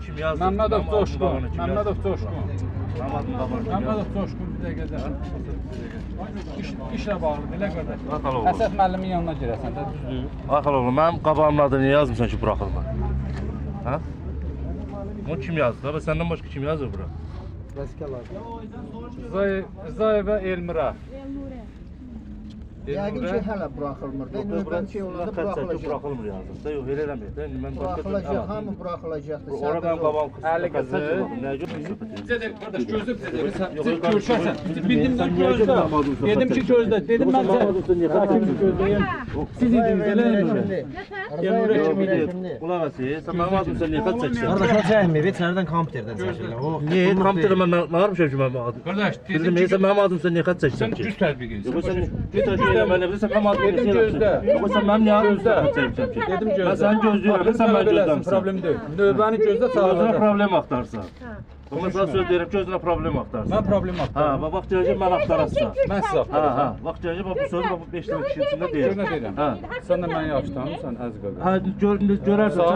Kim yazdı? Məmmədov Coşqun. Məmmədov Coşqun. Məmmədov Coşqun bir dəqiqədə. İşlə bağlı belə qardaş. Qatal oğlum. Əsəd müəllimin yanına girəsən də düzdür. Qatal oğlum, mənim qabağımın adını niyə yazmısan ki, buraxılma? Hə? Bunu kim yazdı? Da səndən başqa kim yazır bura? Zayevə Elmira. Yəqin ki, hələ buraxılmır. Növbəti şey olanda buraxılacaq. Buraxılmır yazdım. Da yox, elə eləmir. Mən Buraxılacaq, hamı buraxılacaqdır. Ora mən qabağım Əli qızı. Nə görürsən? Bizə də qardaş gözlə bizə də. Sən görüşəsən. Bildim sən gözlə. Dedim ki gözlə. Dedim mən sən gözləyim. Siz idiniz elə mi? Qulaq as, sən mənim adımdan niyə xətt çəksən? Qardaş o çəkmir, içəridən kompüterdən çəkirlər. O Niyə kompüterə mən nə yapmışam ki mənim adım? Qardaş, Dedim, sən mənim adımdan niyə xətt çəksən sən ki? düz tətbiq edirsən. Yox, sən mən bilirsən mənim adımdan Dedim gözlə. Yox, sən mənim niyə adımdan xətt çəksən ki? Dedim gözlə. Mən səni gözləyirəm, sən mən gözləmirsən. Problem deyil. Növbəni gözlə Özünə çağıracaq. problem axtarsan. Amma sana söz deyirəm ki, özünə problem axtarsan. Mən problem Ha, axtarıram. vaxt gələcək mən axtarasın. Mən sizə Ha, axtarıram. ha, vaxt gələcək bu sözü bu 5 dənə kişinin içində deyir. Görünə deyirəm. Ha. Sən də məni yaxşı tanımırsan, əziz qardaş. Ha, görərsən.